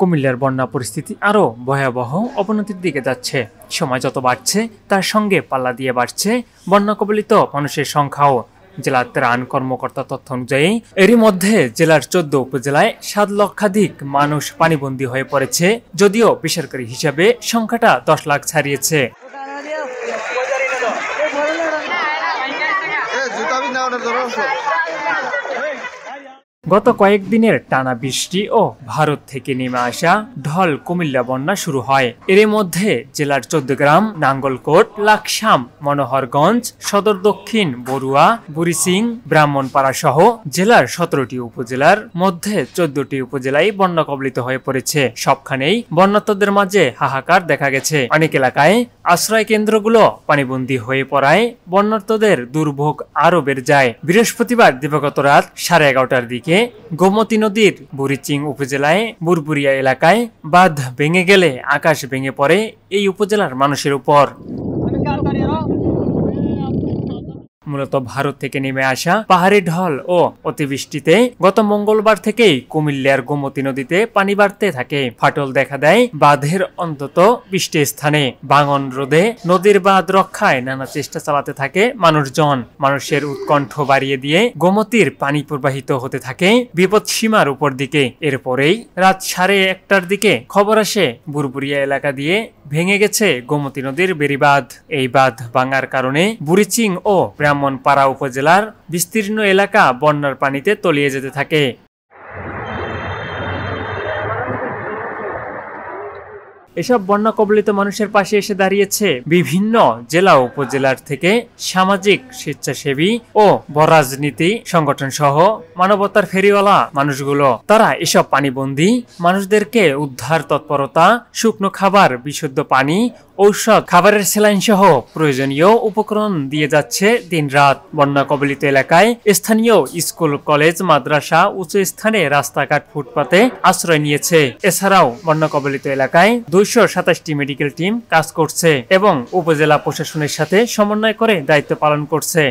কুমিল্লার বন্যা পরিস্থিতি আরও ভয়াবহ অবনতির দিকে যাচ্ছে। সময় যত বাড়ছে তার সঙ্গে পাল্লা দিয়ে বাড়ছে বন্যা কবলিত মানুষের সংখ্যাও। জেলা ত্রাণ কর্মকর্তা তথ্য অনুযায়ী এরই মধ্যে জেলার 14 উপজেলায় 7 লক্ষাধিক মানুষ পানিবন্দী হয়ে পড়েছে, যদিও বেসরকারি হিসাবে সংখ্যাটা 10 লাখ ছাড়িয়েছে। গত কয়েকদিনের টানা বৃষ্টি ও ভারত থেকে নেমে আসা ঢল কুমিল্লা বন্যা শুরু হয়। এর মধ্যে জেলার 14 গ্রাম, নাঙ্গলকোট, লাকসাম, মনোহরগঞ্জ, সদর দক্ষিণ, বরুয়া, বুড়িচিং, ব্রাহ্মণপাড়া সহ জেলার 17টি উপজেলার মধ্যে 14টি উপজেলায় বন্যা কবলিত হয়ে পড়েছে। সবখানেই বন্যার্তদের মাঝে হাহাকার দেখা গেছে। অনেক এলাকায় আশ্রয় কেন্দ্রগুলো পানিবন্দী হয়ে পড়ায় বন্যার্তদের দুর্ভোগ আরো বেড়ে যায়। বৃহস্পতিবার দিবাগত রাত 11:30টার দিকে গোমতী নদীর বুড়িচিং উপজেলায় বুরবুরিয়া এলাকায় বাঁধ ভেঙে গেলে আকাশ ভেঙে পড়ে এই উপজেলার মানুষের উপর। মূলত ভারত থেকে নেমে আসা পাহাড়ি ঢল ও অতিবৃষ্টিতে গত মঙ্গলবার থেকেই কুমিল্লার গোমতী নদীতে পানি বাড়তে থাকে। ফাটল দেখা দেয় বাঁধের অন্তত 20টি স্থানে। ভাঙন রোধে নদীর বাঁধ রক্ষায় নানা চেষ্টা চালাতে থাকে মানুষজন। মানুষের উৎকণ্ঠ বাড়িয়ে দিয়ে গোমতীর পানি প্রবাহিত হতে থাকে বিপদ সীমার উপর দিকে। এরপরেই রাত 1:30টার দিকে খবর আসে বুরবুরিয়া এলাকা দিয়ে ভেঙে গেছে গোমতী নদীর বেড়িবাঁধ। এই বাঁধ ভাঙার কারণে বুড়িচিং ও ব্রাহ্মণপাড়া উপজেলার বিস্তীর্ণ এলাকা বন্যার পানিতে তলিয়ে যেতে থাকে। এসব বন্যা কবলিত মানুষের পাশে এসে দাঁড়িয়েছে বিভিন্ন জেলা উপজেলার থেকে সামাজিক, স্বেচ্ছাসেবী ও রাজনীতি সংগঠন সহ মানবতার ফেরিওয়ালা মানুষগুলো। তারা এসব পানিবন্দী মানুষদেরকে উদ্ধার তৎপরতা, শুকনো খাবার, বিশুদ্ধ পানি, ঔষধ, খাবারের স্যালাইন সহ প্রয়োজনীয় উপকরণ দিয়ে যাচ্ছে দিনরাত। বন্যা কবলিত এলাকায় স্থানীয় স্কুল, কলেজ, মাদ্রাসা, উঁচু স্থানে রাস্তাঘাট, ফুটপাতে আশ্রয় নিয়েছে। এছাড়াও বন্যা কবলিত এলাকায় 227টি মেডিকেল টিম কাজ করছে এবং উপজেলা প্রশাসনের সাথে সমন্বয় করে দায়িত্ব পালন করছে।